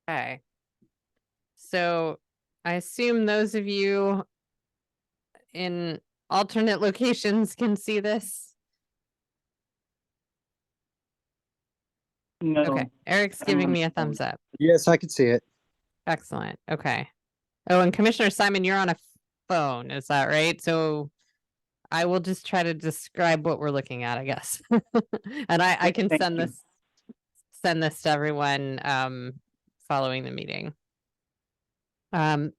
Okay. So I assume those of you in alternate locations can see this. No. Okay. Eric's giving me a thumbs up. Yes, I can see it. Excellent. Okay. Oh, and Commissioner Simon, you're on a phone. Is that right? So I will just try to describe what we're looking at, I guess. And I can send this to everyone following the meeting.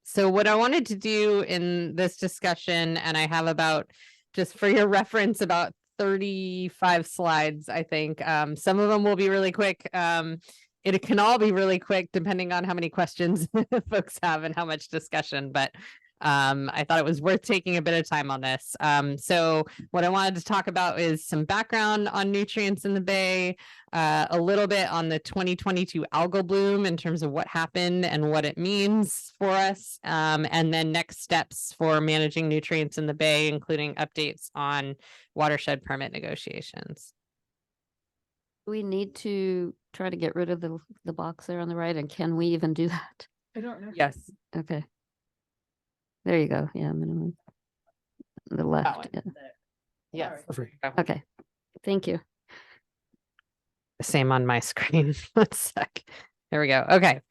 So what I wanted to do in this discussion, and I have about, just for your reference, about 35 slides, I think. Some of them will be really quick. It can all be really quick depending on how many questions folks have and how much discussion, but I thought it was worth taking a bit of time on this. So what I wanted to talk about is some background on nutrients in the bay, a little bit on the 2022 algal bloom in terms of what happened and what it means for us, and then next steps for managing nutrients in the bay, including updates on watershed permit negotiations. We need to try to get rid of the box there on the right, and can we even do that? I don't know. Yes. Okay. There you go. Yeah, minimum. The left. Yeah. Yes. Okay. Thank you. Same on my screen. One sec. There we go. Okay.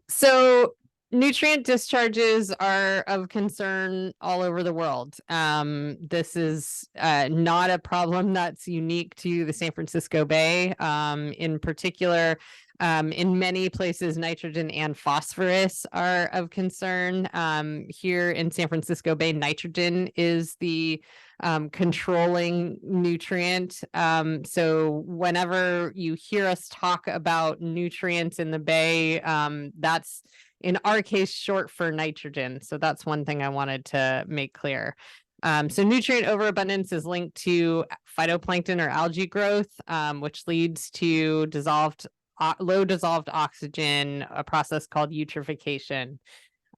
So nutrient discharges are of concern all over the world. This is not a problem that's unique to the San Francisco Bay. In particular, in many places, nitrogen and phosphorus are of concern. Here in San Francisco Bay, nitrogen is the controlling nutrient. So whenever you hear us talk about nutrients in the bay, that's in our case short for nitrogen. So that's one thing I wanted to make clear. So nutrient overabundance is linked to phytoplankton or algae growth, which leads to low dissolved oxygen, a process called eutrophication.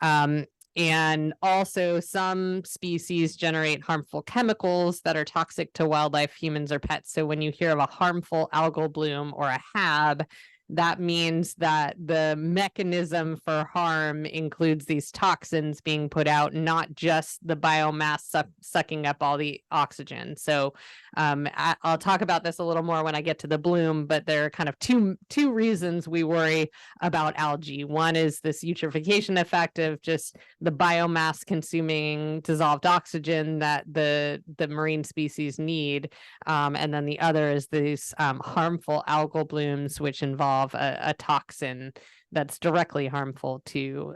And also some species generate harmful chemicals that are toxic to wildlife, humans, or pets. So when you hear of a harmful algal bloom or a HAB, that means that the mechanism for harm includes these toxins being put out, not just the biomass sucking up all the oxygen. So I'll talk about this a little more when I get to the bloom, but there are kind of two reasons we worry about algae. One is this eutrophication effect of just the biomass consuming dissolved oxygen that the marine species need. And then the other is these harmful algal blooms, which involve a toxin that's directly harmful to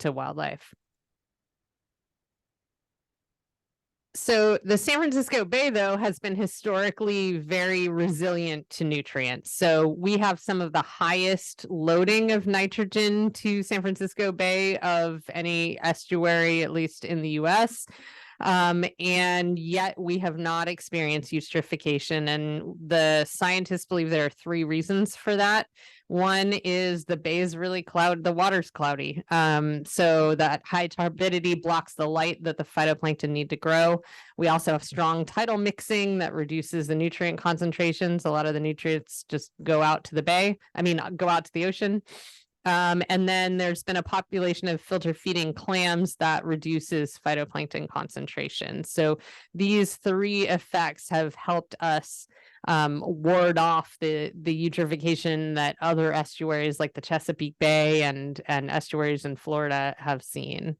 wildlife. So the San Francisco Bay, though, has been historically very resilient to nutrients. So we have some of the highest loading of nitrogen to San Francisco Bay of any estuary, at least in the US. And yet we have not experienced eutrophication. And the scientists believe there are three reasons for that. One is the bay is really clouded, the water's cloudy. So that high turbidity blocks the light that the phytoplankton need to grow. We also have strong tidal mixing that reduces the nutrient concentrations. A lot of the nutrients just go out to the bay, go out to the ocean. And then there's been a population of filter feeding clams that reduces phytoplankton concentration. So these three effects have helped us ward off the eutrophication that other estuaries like the Chesapeake Bay and estuaries in Florida have seen.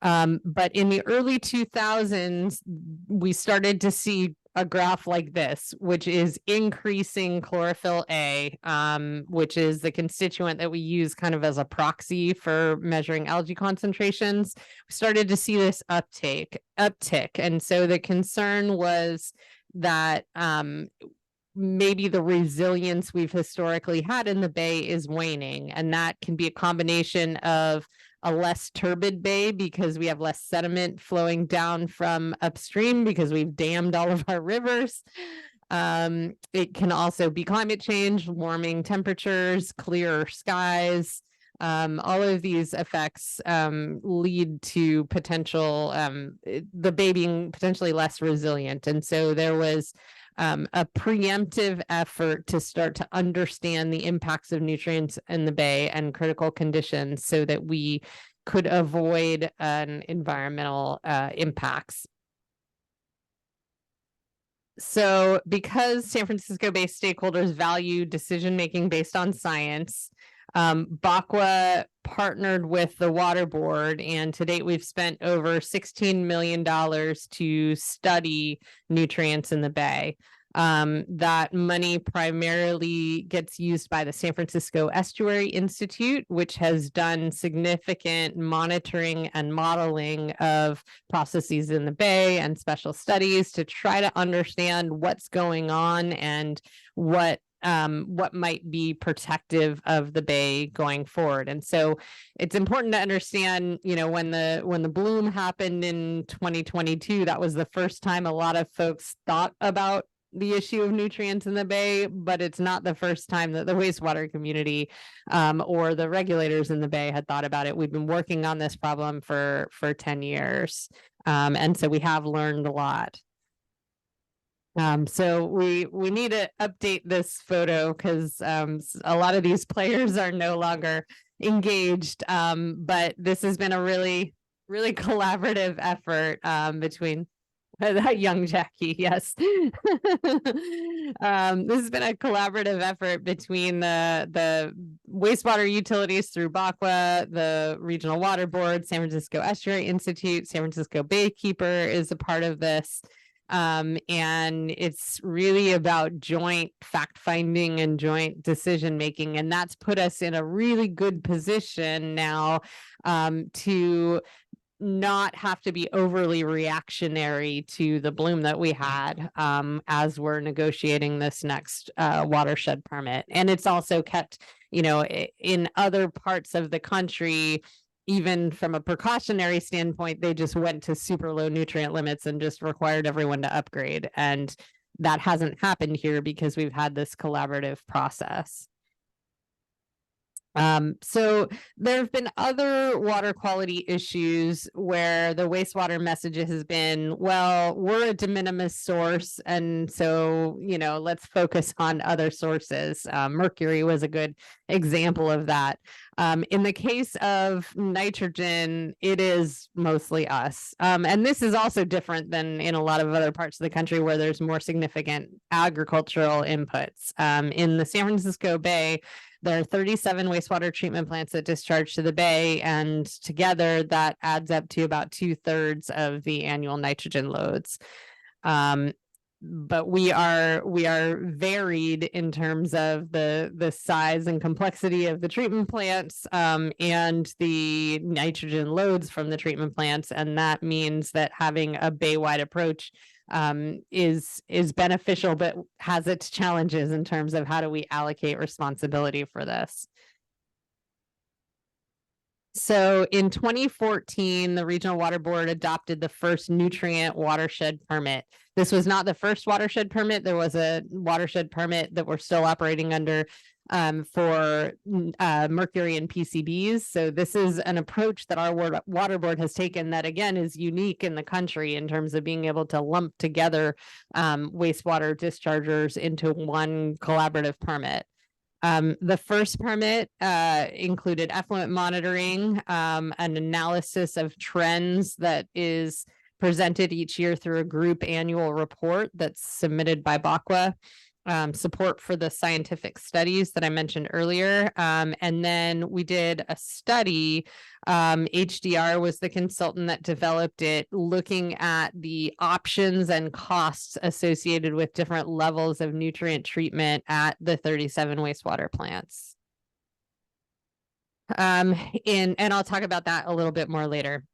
But in the early 2000s, we started to see a graph like this, which is increasing chlorophyll A, which is the constituent that we use kind of as a proxy for measuring algae concentrations. We started to see this uptick. And so the concern was that maybe the resilience we've historically had in the bay is waning. And that can be a combination of a less turbid bay because we have less sediment flowing down from upstream because we've dammed all of our rivers. It can also be climate change, warming temperatures, clearer skies. All of these effects lead to potential, the bay being potentially less resilient. And so there was a preemptive effort to start to understand the impacts of nutrients in the bay and critical conditions so that we could avoid an environmental impacts. So because San Francisco-based stakeholders value decision-making based on science, BACWA partnered with the Water Board, and to date we've spent over $16 million to study nutrients in the bay. That money primarily gets used by the San Francisco Estuary Institute, which has done significant monitoring and modeling of processes in the bay and special studies to try to understand what's going on and what might be protective of the bay going forward. And so it's important to understand, you know, when the bloom happened in 2022, that was the first time a lot of folks thought about the issue of nutrients in the bay, but it's not the first time that the wastewater community or the regulators in the bay had thought about it. We've been working on this problem for 10 years. And so we have learned a lot. So we need to update this photo because a lot of these players are no longer engaged. But this has been a really collaborative effort between that young Jackie, yes. This has been a collaborative effort between the wastewater utilities through BACWA, the Regional Water Board, San Francisco Estuary Institute, San Francisco Baykeeper is a part of this. And it's really about joint fact-finding and joint decision-making. And that's put us in a really good position now to not have to be overly reactionary to the bloom that we had as we're negotiating this next watershed permit. And it's also kept, you know, in other parts of the country, even from a precautionary standpoint, they just went to super low nutrient limits and just required everyone to upgrade. And that hasn't happened here because we've had this collaborative process. So there have been other water quality issues where the wastewater message has been, well, we're a de minimis source, and so, you know, let's focus on other sources. Mercury was a good example of that. In the case of nitrogen, it is mostly us. And this is also different than in a lot of other parts of the country where there's more significant agricultural inputs. In the San Francisco Bay, there are 37 wastewater treatment plants that discharge to the bay, and together that adds up to about 2/3 of the annual nitrogen loads. But we are varied in terms of the size and complexity of the treatment plants and the nitrogen loads from the treatment plants, and that means that having a bay-wide approach is beneficial, but has its challenges in terms of how do we allocate responsibility for this. So in 2014, the Regional Water Board adopted the first nutrient watershed permit. This was not the first watershed permit. There was a watershed permit that we're still operating under for mercury and PCBs. So this is an approach that our water board has taken that, again, is unique in the country in terms of being able to lump together wastewater dischargers into one collaborative permit. The first permit included effluent monitoring, an analysis of trends that is presented each year through a group annual report that's submitted by BACWA, support for the scientific studies that I mentioned earlier. And then we did a study. HDR was the consultant that developed it, looking at the options and costs associated with different levels of nutrient treatment at the 37 wastewater plants. And I'll talk about that a little bit more later.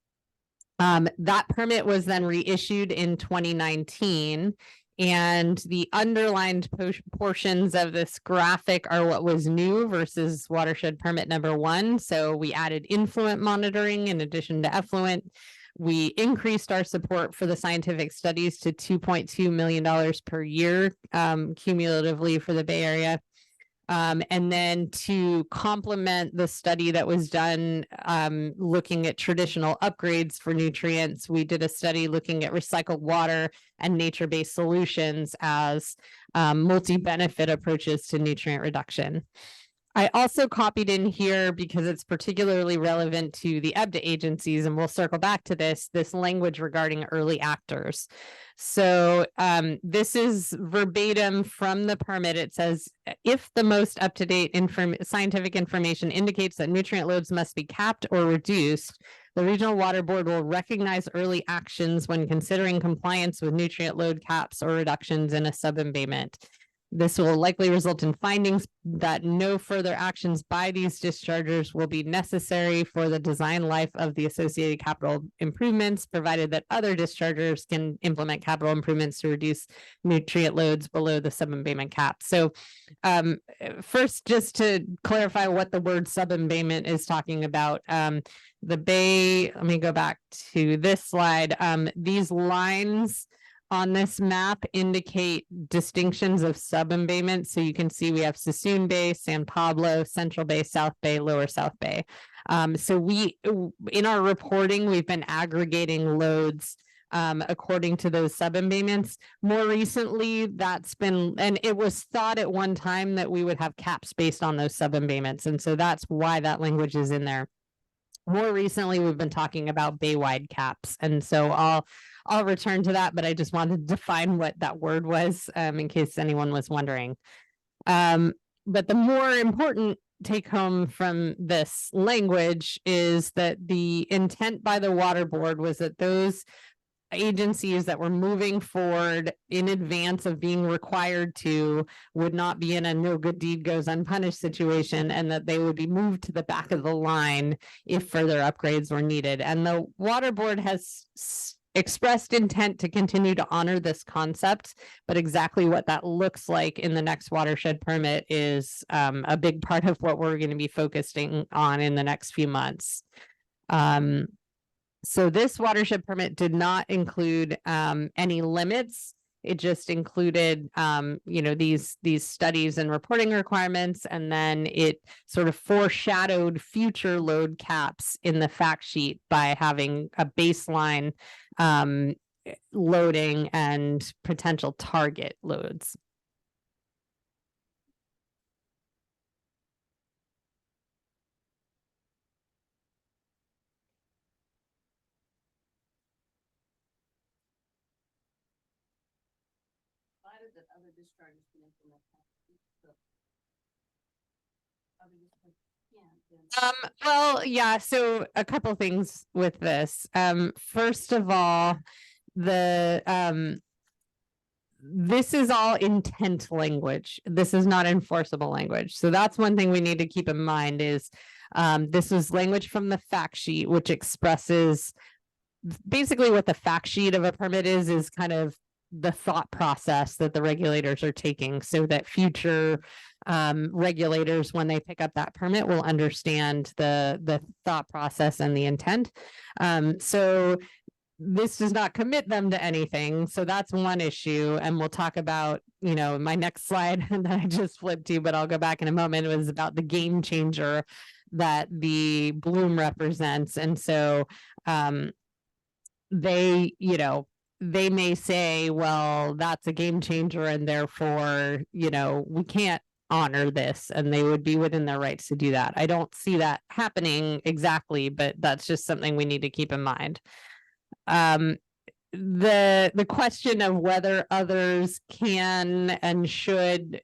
That permit was then reissued in 2019. And the underlined portions of this graphic are what was new versus watershed permit number 1. So we added influent monitoring in addition to effluent. We increased our support for the scientific studies to $2.2 million per year cumulatively for the Bay Area. And then to complement the study that was done looking at traditional upgrades for nutrients, we did a study looking at recycled water and nature-based solutions as multi-benefit approaches to nutrient reduction. I also copied in here because it's particularly relevant to the EBDA agencies, and we'll circle back to this language regarding early actors. So this is verbatim from the permit. It says, if the most up-to-date scientific information indicates that nutrient loads must be capped or reduced, the Regional Water Board will recognize early actions when considering compliance with nutrient load caps or reductions in a subembayment. This will likely result in findings that no further actions by these dischargers will be necessary for the design life of the associated capital improvements, provided that other dischargers can implement capital improvements to reduce nutrient loads below the subembayment cap. So first, just to clarify what the word subembayment is talking about, the bay, let me go back to this slide. These lines on this map indicate distinctions of subembayment. So you can see we have Sassoon Bay, San Pablo, Central Bay, South Bay, Lower South Bay. So we, in our reporting, we've been aggregating loads according to those subembayments. More recently, that's been, and it was thought at one time that we would have caps based on those subembayments. And so that's why that language is in there. More recently, we've been talking about bay-wide caps. And so I'll return to that, but I just wanted to define what that word was in case anyone was wondering. But the more important take home from this language is that the intent by the Water Board was that those agencies that were moving forward in advance of being required to would not be in a no good deed goes unpunished situation, and that they would be moved to the back of the line if further upgrades were needed. And the Water Board has expressed intent to continue to honor this concept, but exactly what that looks like in the next watershed permit is a big part of what we're going to be focusing on in the next few months. So this watershed permit did not include any limits. It just included, these studies and reporting requirements, and then it sort of foreshadowed future load caps in the fact sheet by having a baseline loading and potential target loads. That other discharges can implement well, yeah, so a couple things with this. First of all, the this is all intent language. This is not enforceable language. So that's one thing we need to keep in mind is this is language from the fact sheet, which expresses basically what the fact sheet of a permit is kind of the thought process that the regulators are taking, so that future regulators, when they pick up that permit, will understand the thought process and the intent. So this does not commit them to anything. So that's one issue. And we'll talk about, my next slide that I just flipped to, but I'll go back in a moment. It was about the game changer that the bloom represents. And so they may say, well, that's a game changer, and therefore, we can't honor this, and they would be within their rights to do that. I don't see that happening exactly, but that's just something we need to keep in mind. The question of whether others can and should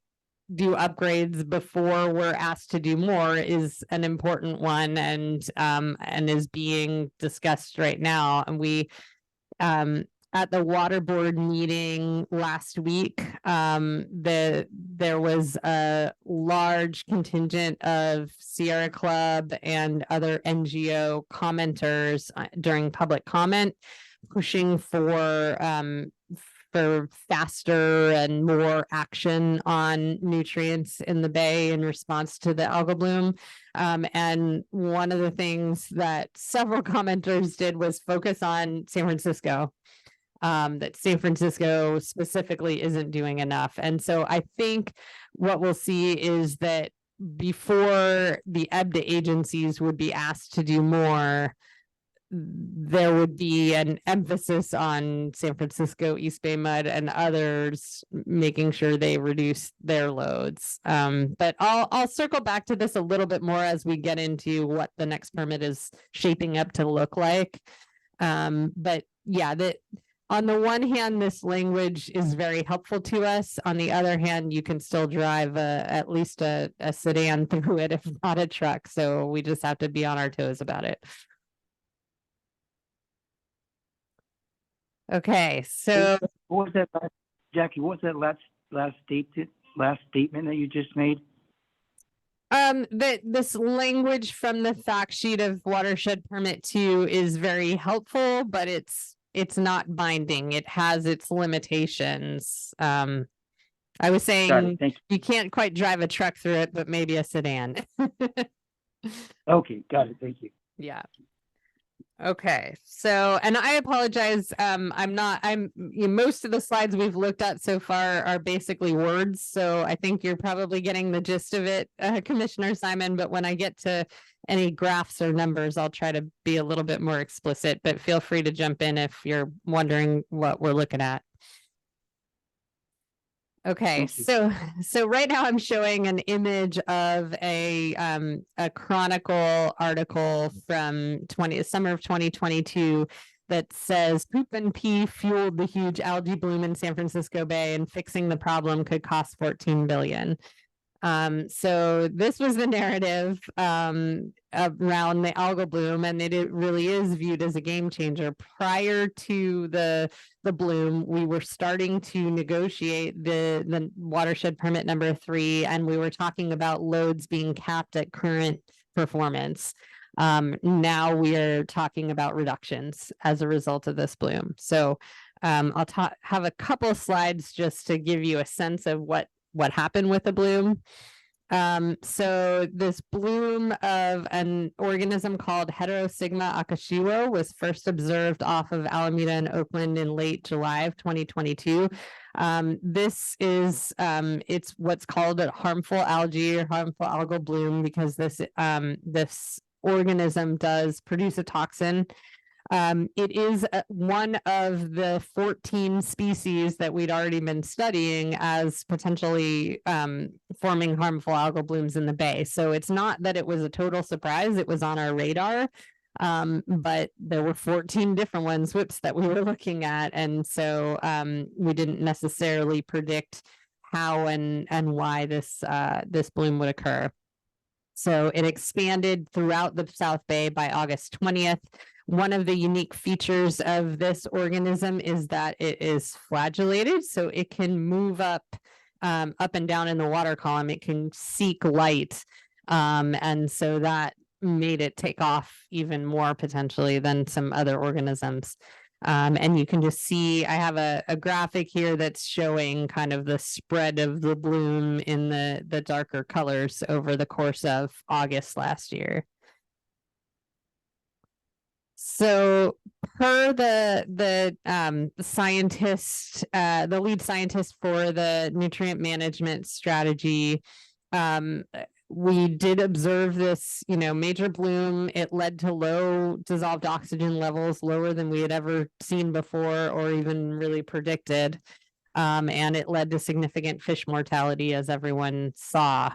do upgrades before we're asked to do more is an important one, and is being discussed right now. And we at the Water Board meeting last week, there was a large contingent of Sierra Club and other NGO commenters during public comment, pushing for faster and more action on nutrients in the bay in response to the algal bloom. And one of the things that several commenters did was focus on San Francisco. that San Francisco specifically isn't doing enough. And so I think what we'll see is that before the EBDA agencies would be asked to do more, there would be an emphasis on San Francisco, East Bay Mud, and others making sure they reduce their loads. But I'll circle back to this a little bit more as we get into what the next permit is shaping up to look like. But yeah, that on the one hand, this language is very helpful to us. On the other hand, you can still drive at least a sedan through it, if not a truck. So we just have to be on our toes about it. Okay, so What was that, Jackie? What was that last statement that you just made? that this language from the fact sheet of Watershed Permit 2 is very helpful, but it's not binding. It has its limitations. I was saying Thank you can't quite drive a truck through it, but maybe a sedan. you. Okay, got it. Thank you. Yeah. Okay, so, and I apologize, most of the slides we've looked at so far are basically words, so I think you're probably getting the gist of it, Commissioner Simon, but when I get to any graphs or numbers, I'll try to be a little bit more explicit, but feel free to jump in if you're wondering what we're looking at. Okay, so right now I'm showing an image of a Chronicle article from summer of 2022 that says poop and pee fueled the huge algae bloom in San Francisco Bay, and fixing the problem could cost 14 billion. So this was the narrative around the algal bloom, and it really is viewed as a game changer. Prior to the bloom, we were starting to negotiate the watershed permit number 3, and we were talking about loads being capped at current performance. Now we are talking about reductions as a result of this bloom. So I'll have a couple of slides just to give you a sense of what happened with the bloom. So this bloom of an organism called Heterosigma akashiwo was first observed off of Alameda and Oakland in late July of 2022. This is it's what's called a harmful algae or harmful algal bloom, because this organism does produce a toxin. It is one of the 14 species that we'd already been studying as potentially forming harmful algal blooms in the bay. So it's not that it was a total surprise, it was on our radar, but there were 14 different ones, that we were looking at. And so we didn't necessarily predict how and why this bloom would occur. So it expanded throughout the South Bay by August 20th. One of the unique features of this organism is that it is flagellated, so it can move up and down in the water column. It can seek light, and so that made it take off even more potentially than some other organisms. And you can just see, I have a graphic here that's showing kind of the spread of the bloom in the darker colors over the course of August last year. So per the scientist, the lead scientist for the nutrient management strategy, we did observe this, major bloom. It led to low dissolved oxygen levels, lower than we had ever seen before or even really predicted. And it led to significant fish mortality, as everyone saw.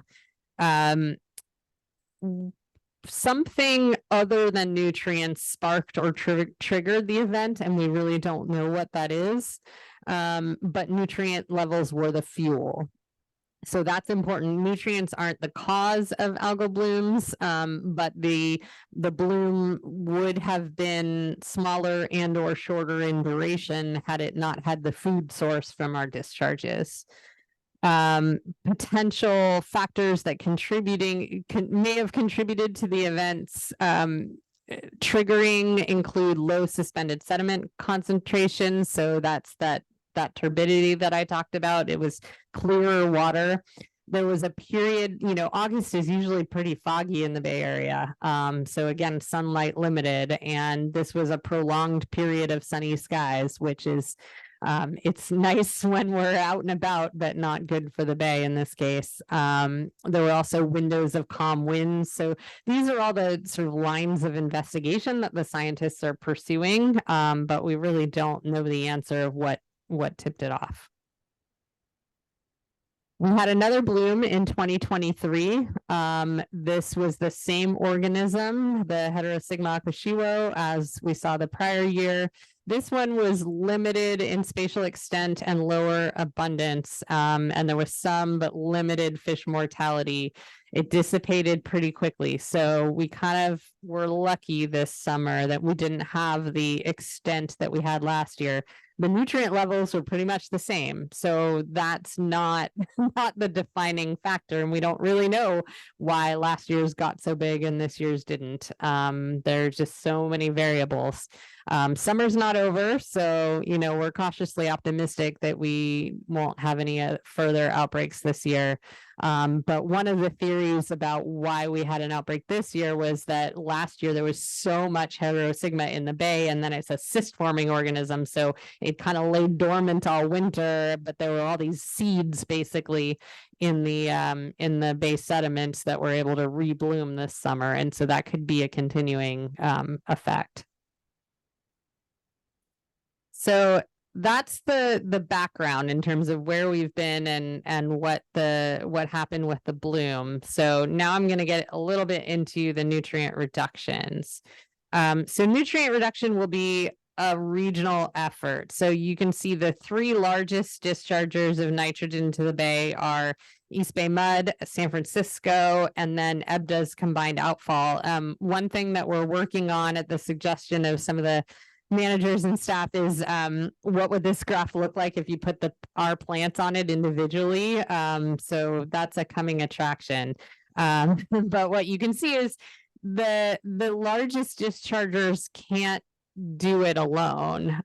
Something other than nutrients sparked or triggered the event, and we really don't know what that is. But nutrient levels were the fuel. So that's important. Nutrients aren't the cause of algal blooms, but the bloom would have been smaller and or shorter in duration had it not had the food source from our discharges. Potential factors that may have contributed to the events triggering include low suspended sediment concentration. So that's that turbidity that I talked about. It was clearer water. there was a period, August is usually pretty foggy in the Bay Area. So again, sunlight limited, and this was a prolonged period of sunny skies, which is, it's nice when we're out and about, but not good for the Bay in this case. There were also windows of calm winds. So these are all the sort of lines of investigation that the scientists are pursuing, but we really don't know the answer of what tipped it off. We had another bloom in 2023. This was the same organism, the Heterosigma aquashiwo, as we saw the prior year. This one was limited in spatial extent and lower abundance, and there was some but limited fish mortality. It dissipated pretty quickly. So we kind of were lucky this summer that we didn't have the extent that we had last year. The nutrient levels were pretty much the same. So that's not the defining factor. And we don't really know why last year's got so big and this year's didn't. There's just so many variables. Summer's not over, so we're cautiously optimistic that we won't have any further outbreaks this year. But one of the theories about why we had an outbreak this year was that last year there was so much Heterosigma in the Bay, and then it's a cyst-forming organism, so it kind of lay dormant all winter, but there were all these seeds basically in the Bay sediments that were able to rebloom this summer, and so that could be a continuing effect. So that's the background in terms of where we've been and what happened with the bloom. So now I'm going to get a little bit into the nutrient reductions. So nutrient reduction will be a regional effort. So you can see the three largest dischargers of nitrogen to the Bay are East Bay Mud, San Francisco, and then EBDA's combined outfall. One thing that we're working on at the suggestion of some of the managers and staff is what would this graph look like if you put our plants on it individually. So that's a coming attraction. But what you can see is the largest dischargers can't do it alone.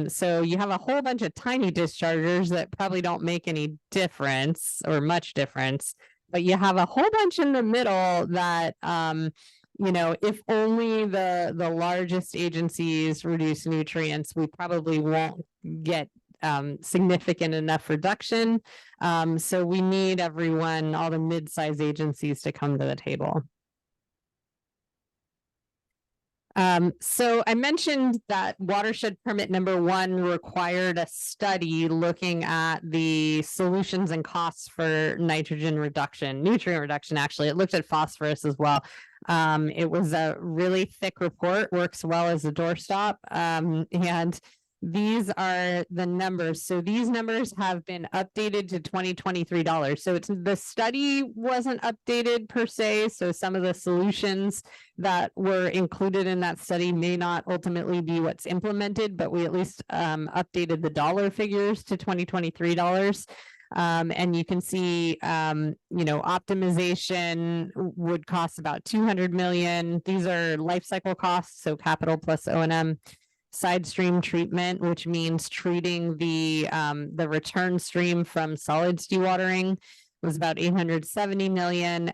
So you have a whole bunch of tiny dischargers that probably don't make any difference or much difference, but you have a whole bunch in the middle that if only the largest agencies reduce nutrients, we probably won't get significant enough reduction. So we need everyone, all the mid-size agencies, to come to the table. So I mentioned that watershed permit number 1 required a study looking at the solutions and costs for nutrient reduction, actually. It looked at phosphorus as well. It was a really thick report, works well as a doorstop. And these are the numbers. So these numbers have been updated to $2023. So the study wasn't updated per se. So some of the solutions that were included in that study may not ultimately be what's implemented, but we at least updated the dollar figures to $2023. And you can see, optimization would cost about $200 million. These are life cycle costs, so capital plus O&M. Side stream treatment, which means treating the return stream from solids dewatering, was about $870 million.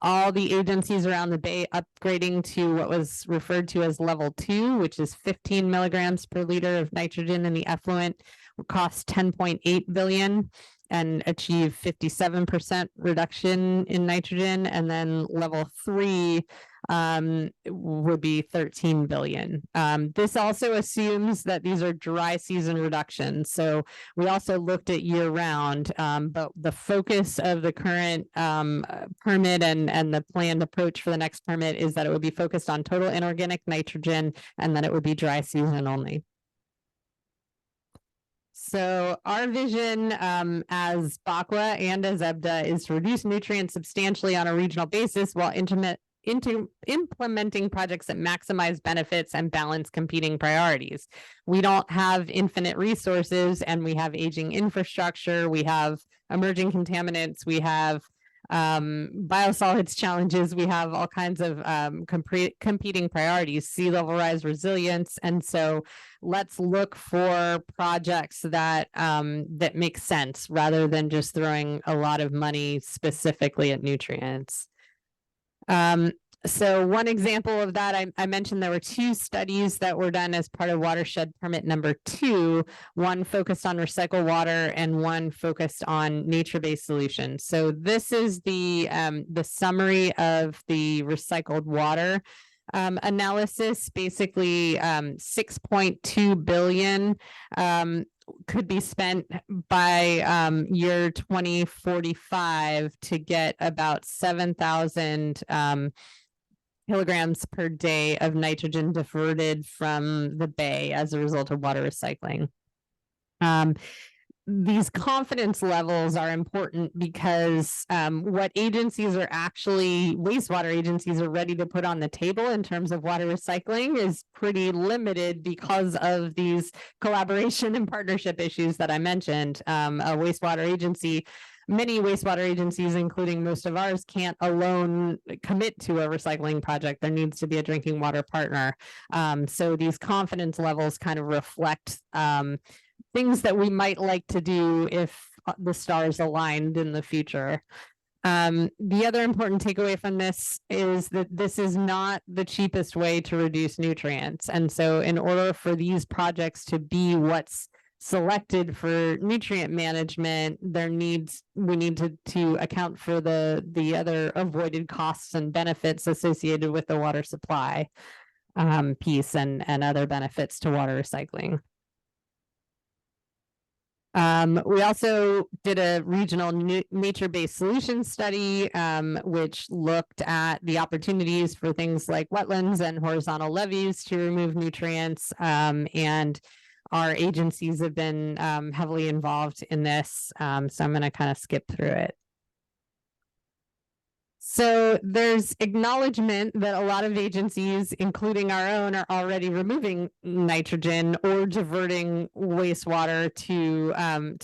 All the agencies around the Bay upgrading to what was referred to as level 2, which is 15 milligrams per liter of nitrogen in the effluent, will cost $10.8 billion and achieve 57% reduction in nitrogen. And then level 3 would be 13 billion. This also assumes that these are dry season reductions. So we also looked at year round, but the focus of the current permit and the planned approach for the next permit is that it would be focused on total inorganic nitrogen and that it would be dry season only. So our vision as BACWA and as EBDA is to reduce nutrients substantially on a regional basis while implementing projects that maximize benefits and balance competing priorities. We don't have infinite resources, and we have aging infrastructure, we have emerging contaminants, we have biosolids challenges, we have all kinds of competing priorities, sea level rise, resilience. And so let's look for projects that that make sense rather than just throwing a lot of money specifically at nutrients. So one example of that, I mentioned there were 2 studies that were done as part of Watershed Permit number 2, one focused on recycled water and one focused on nature-based solutions. So this is the summary of the recycled water analysis. Basically, 6.2 billion could be spent by year 2045 to get about 7,000 kilograms per day of nitrogen diverted from the bay as a result of water recycling. These confidence levels are important because what agencies are actually, wastewater agencies are ready to put on the table in terms of water recycling is pretty limited because of these collaboration and partnership issues that I mentioned. A wastewater agency, many wastewater agencies, including most of ours, can't alone commit to a recycling project. There needs to be a drinking water partner. So these confidence levels kind of reflect things that we might like to do if the stars aligned in the future. The other important takeaway from this is that this is not the cheapest way to reduce nutrients. And so in order for these projects to be what's selected for nutrient management, we need to account for the other avoided costs and benefits associated with the water supply piece and other benefits to water recycling. We also did a regional nature-based solution study, which looked at the opportunities for things like wetlands and horizontal levees to remove nutrients. And our agencies have been heavily involved in this. So I'm going to kind of skip through it. So there's acknowledgement that a lot of agencies, including our own, are already removing nitrogen or diverting wastewater to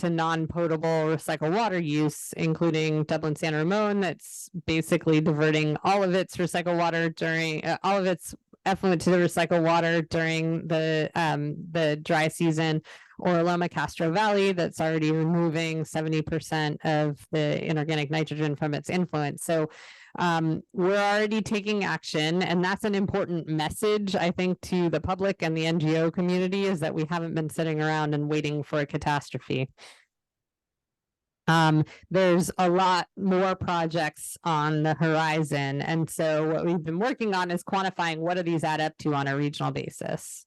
non-potable recycled water use, including Dublin San Ramon, that's basically diverting all of its recycled water during all of its effluent to the recycled water during the dry season, or Loma Castro Valley, that's already removing 70% of the inorganic nitrogen from its influence. So we're already taking action, and that's an important message, I think, to the public and the NGO community, is that we haven't been sitting around and waiting for a catastrophe. There's a lot more projects on the horizon. And so what we've been working on is quantifying what do these add up to on a regional basis.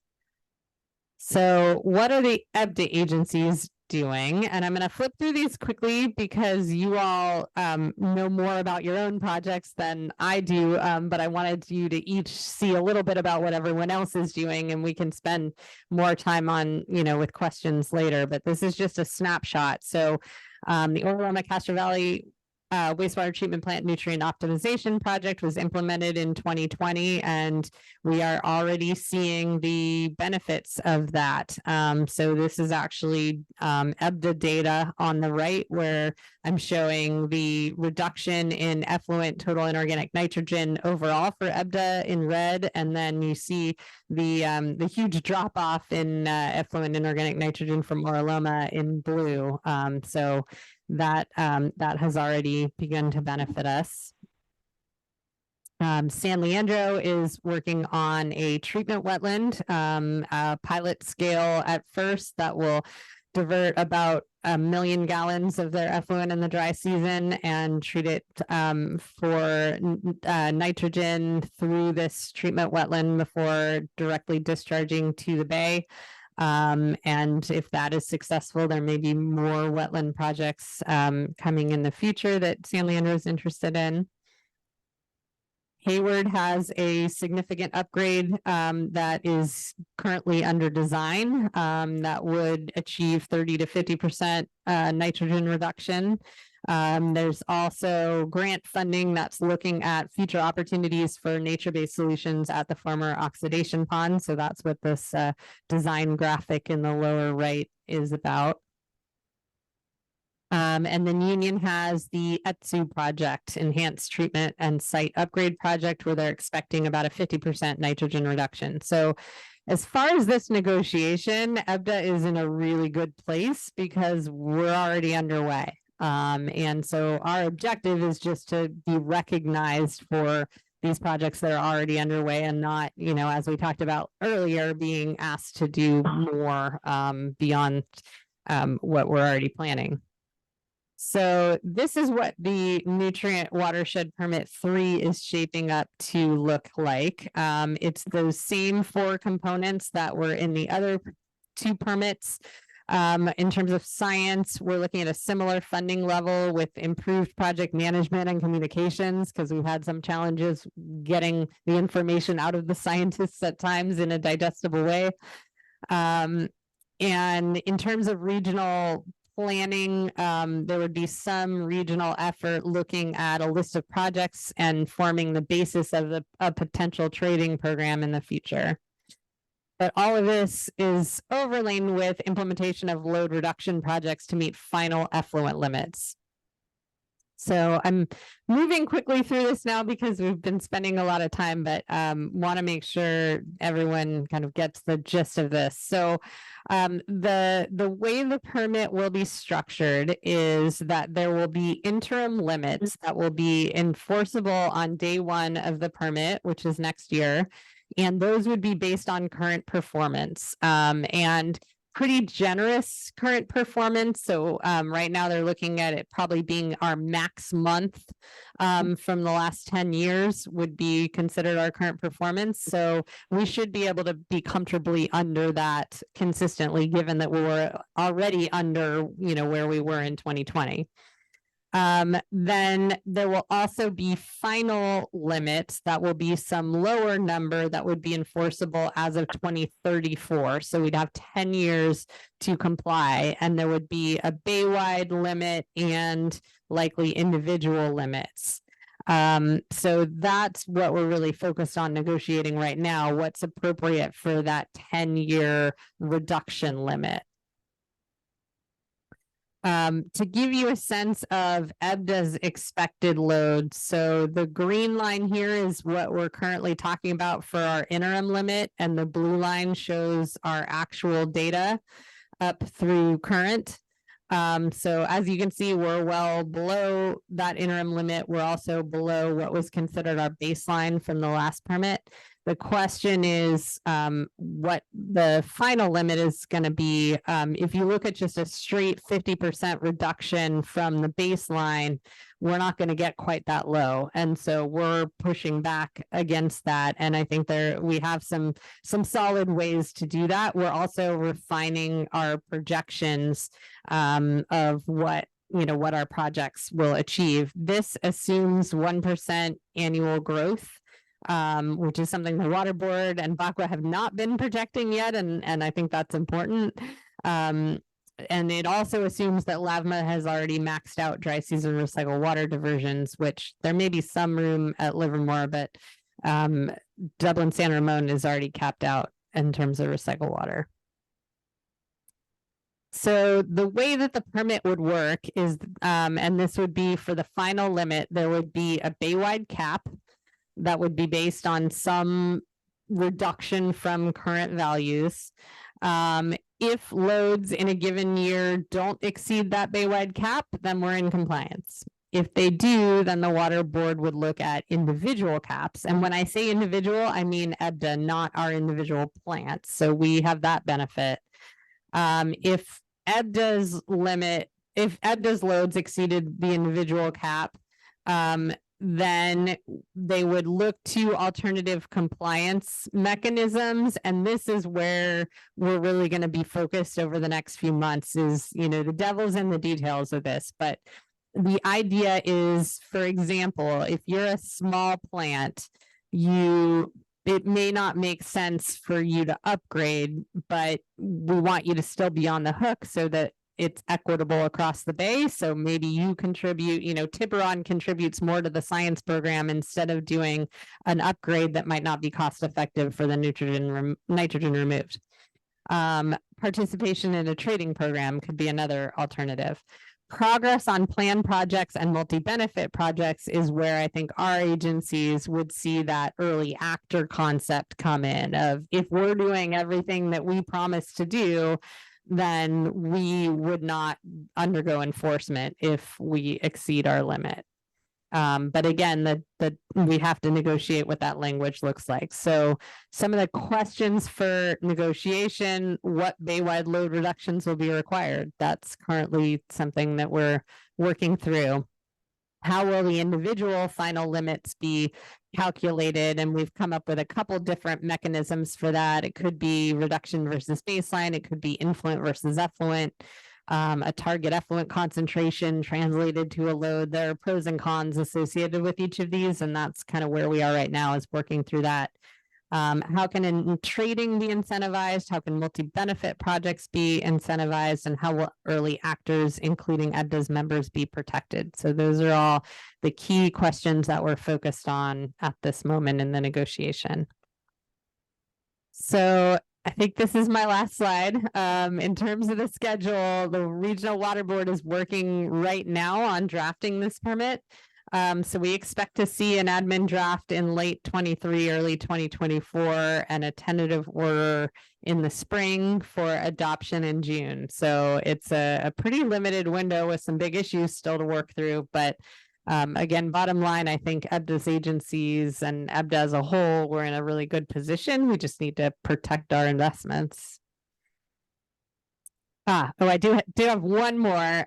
So what are the EBDA agencies doing? And I'm going to flip through these quickly because you all know more about your own projects than I do, but I wanted you to each see a little bit about what everyone else is doing, and we can spend more time on, with questions later, but this is just a snapshot. So the Loma Castro Valley wastewater treatment plant nutrient optimization project was implemented in 2020, and we are already seeing the benefits of that. So this is actually EBDA data on the right, where I'm showing the reduction in effluent total inorganic nitrogen overall for EBDA in red, and then you see the huge drop off in effluent inorganic nitrogen from Loma in blue. So that has already begun to benefit us. San Leandro is working on a treatment wetland, a pilot scale at first, that will divert about 1 million gallons of their effluent in the dry season and treat it for nitrogen through this treatment wetland before directly discharging to the bay. And if that is successful, there may be more wetland projects coming in the future that San Leandro is interested in. Hayward has a significant upgrade that is currently under design that would achieve 30 to 50% nitrogen reduction. There's also grant funding that's looking at future opportunities for nature-based solutions at the former oxidation pond. So that's what this design graphic in the lower right is about. And then Union has the ETSU project, Enhanced Treatment and Site Upgrade Project, where they're expecting about a 50% nitrogen reduction. So as far as this negotiation, EBDA is in a really good place because we're already underway. And so our objective is just to be recognized for these projects that are already underway and not, you know, as we talked about earlier, being asked to do more beyond what we're already planning. So this is what the nutrient watershed permit 3 is shaping up to look like. It's those same 4 components that were in the other 2 permits. In terms of science, we're looking at a similar funding level with improved project management and communications, because we've had some challenges getting the information out of the scientists at times in a digestible way. And in terms of regional planning, there would be some regional effort looking at a list of projects and forming the basis of a potential trading program in the future. But all of this is overlain with implementation of load reduction projects to meet final effluent limits. So I'm moving quickly through this now because we've been spending a lot of time, but want to make sure everyone kind of gets the gist of this. So the way the permit will be structured is that there will be interim limits that will be enforceable on day 1 of the permit, which is next year. And those would be based on current performance and pretty generous current performance. So right now they're looking at it probably being our max month from the last 10 years would be considered our current performance. So we should be able to be comfortably under that consistently, given that we were already under, you know, where we were in 2020. Then there will also be final limits that will be some lower number that would be enforceable as of 2034. So we'd have 10 years to comply, and there would be a baywide limit and likely individual limits. So that's what we're really focused on negotiating right now. What's appropriate for that 10-year reduction limit? To give you a sense of EBDA's expected load. So the green line here is what we're currently talking about for our interim limit, and the blue line shows our actual data up through current. So as you can see, we're well below that interim limit. We're also below what was considered our baseline from the last permit. The question is what the final limit is going to be. If you look at just a straight 50% reduction from the baseline, we're not going to get quite that low. And so we're pushing back against that. And I think we have some solid ways to do that. We're also refining our projections of what our projects will achieve. This assumes 1% annual growth, which is something the Water Board and BACWA have not been projecting yet, and I think that's important. And it also assumes that LAVMA has already maxed out dry season recycled water diversions, which there may be some room at Livermore, but Dublin San Ramon is already capped out in terms of recycled water. So the way that the permit would work is, and this would be for the final limit, there would be a baywide cap that would be based on some reduction from current values. If loads in a given year don't exceed that baywide cap, then we're in compliance. If they do, then the Water Board would look at individual caps. And when I say individual, I mean EBDA, not our individual plants. So we have that benefit. If EBDA's loads exceeded the individual cap, then they would look to alternative compliance mechanisms. And this is where we're really going to be focused over the next few months is, the devil's in the details of this. But the idea is, for example, if you're a small plant, it may not make sense for you to upgrade, but we want you to still be on the hook so that it's equitable across the bay. So maybe you contribute, Tiburon contributes more to the science program instead of doing an upgrade that might not be cost effective for the nitrogen removed. Participation in a trading program could be another alternative. progress on planned projects and multi-benefit projects is where I think our agencies would see that early actor concept come in of if we're doing everything that we promised to do, then we would not undergo enforcement if we exceed our limit. But again, we have to negotiate what that language looks like. So some of the questions for negotiation, what baywide load reductions will be required? That's currently something that we're working through. How will the individual final limits be calculated? And we've come up with a couple different mechanisms for that. It could be reduction versus baseline. It could be influent versus effluent. A target effluent concentration translated to a load. There are pros and cons associated with each of these, and that's kind of where we are right now, is working through that. How can trading be incentivized? How can multi-benefit projects be incentivized? And how will early actors, including EBDA's members, be protected? So those are all the key questions that we're focused on at this moment in the negotiation. So I think this is my last slide. In terms of the schedule, the Regional Water Board is working right now on drafting this permit. So we expect to see an admin draft in late 23, early 2024, and a tentative order in the spring for adoption in June. So it's a pretty limited window with some big issues still to work through, but again, bottom line, I think EBDA's agencies and EBDA as a whole, we're in a really good position. We just need to protect our investments. I do have one more,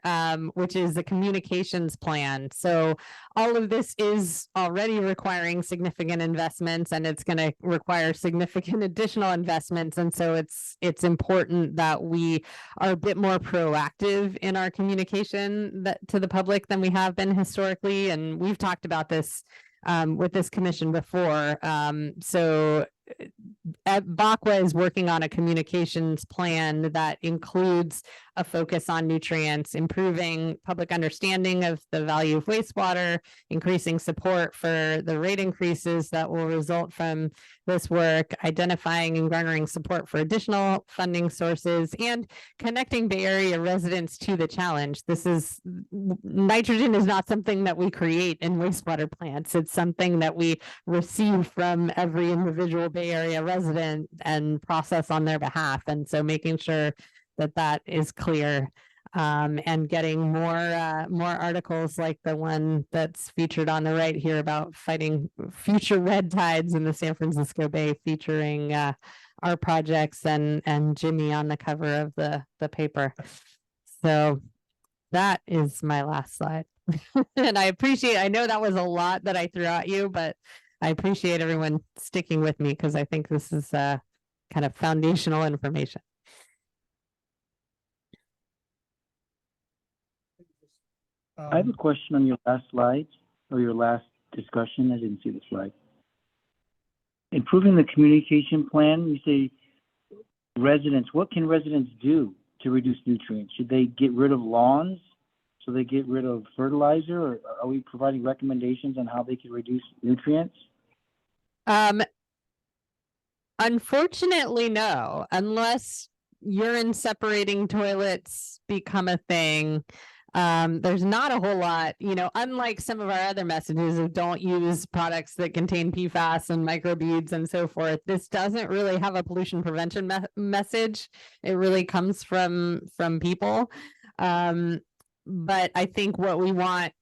which is the communications plan. So all of this is already requiring significant investments, and it's going to require significant additional investments. And so it's important that we are a bit more proactive in our communication to the public than we have been historically. And we've talked about this with this commission before. So BACWA is working on a communications plan that includes a focus on nutrients, improving public understanding of the value of wastewater, increasing support for the rate increases that will result from this work, identifying and garnering support for additional funding sources, and connecting Bay Area residents to the challenge. Nitrogen is not something that we create in wastewater plants. It's something that we receive from every individual Bay Area resident and process on their behalf. And so making sure that is clear, and getting more articles like the one that's featured on the right here about fighting future red tides in the San Francisco Bay, featuring our projects and Jimmy on the cover of the paper. So that is my last slide. And I know that was a lot that I threw at you, but I appreciate everyone sticking with me because I think this is kind of foundational information. I have a question on your last slide or your last discussion. I didn't see the slide. Improving the communication plan, you say residents, what can residents do to reduce nutrients? Should they get rid of lawns so they get rid of fertilizer, or are we providing recommendations on how they can reduce nutrients? Unfortunately, no, unless urine separating toilets become a thing. There's not a whole lot, unlike some of our other messages of don't use products that contain PFAS and microbeads and so forth. This doesn't really have a pollution prevention message. It really comes from people. But I think what we want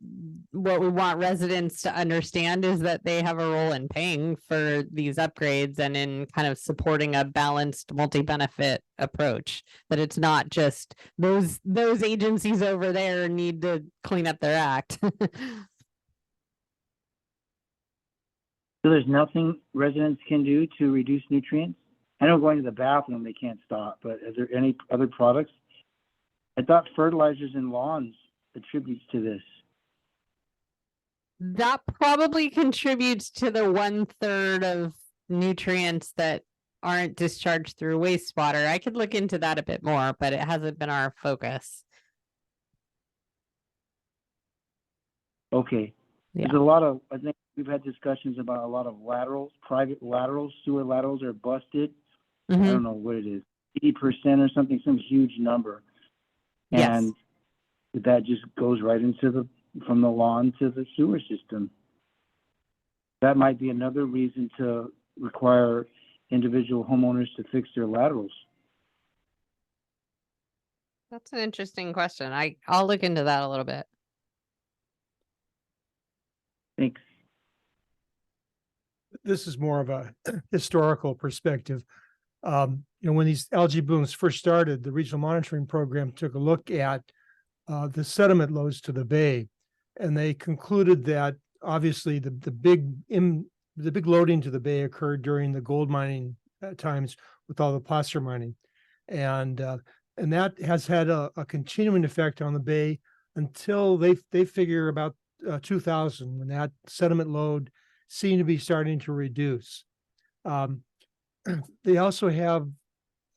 residents to understand is that they have a role in paying for these upgrades and in kind of supporting a balanced multi-benefit approach, that it's not just those agencies over there need to clean up their act. So there's nothing residents can do to reduce nutrients? I know going to the bathroom they can't stop, but is there any other products? I thought fertilizers in lawns attributes to this. That probably contributes to the 1/3 of nutrients that aren't discharged through wastewater. I could look into that a bit more, but it hasn't been our focus. Okay. Yeah. There's a lot of, I think we've had discussions about a lot of laterals, private laterals, sewer laterals are busted. I don't know what it is, 80% or something, some huge number. And yes. that just goes right into from the lawn to the sewer system. That might be another reason to require individual homeowners to fix their laterals. That's an interesting question. I'll look into that a little bit. Thanks. This is more of a historical perspective. When these algae blooms first started, the regional monitoring program took a look at the sediment loads to the bay, and they concluded that obviously the big loading to the bay occurred during the gold mining times with all the placer mining, and that has had a continuing effect on the bay until they figure about 2000, when that sediment load seemed to be starting to reduce. They also have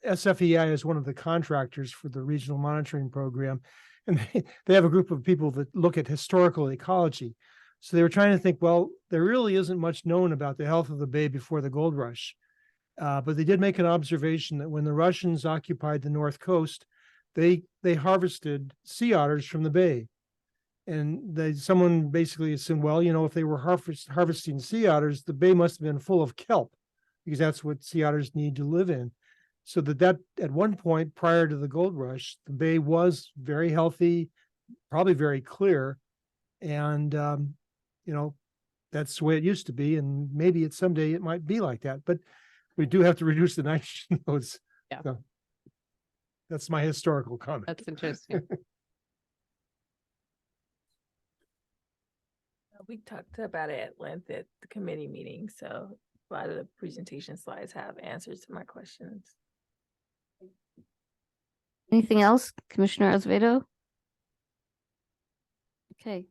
SFEI as one of the contractors for the regional monitoring program, and they have a group of people that look at historical ecology. So they were trying to think, well, there really isn't much known about the health of the bay before the gold rush. But they did make an observation that when the Russians occupied the north coast, they harvested sea otters from the bay. And someone basically assumed, well, if they were harvesting sea otters, the bay must have been full of kelp, because that's what sea otters need to live in. So that at one point prior to the gold rush, the bay was very healthy, probably very clear. And, that's the way it used to be. And maybe someday it might be like that, but we do have to reduce the nitrogen loads. Yeah. So that's my historical comment. That's interesting. We talked about it at length at the committee meeting, so a lot of the presentation slides have answers to my questions. Anything else, Commissioner Azevedo? Okay,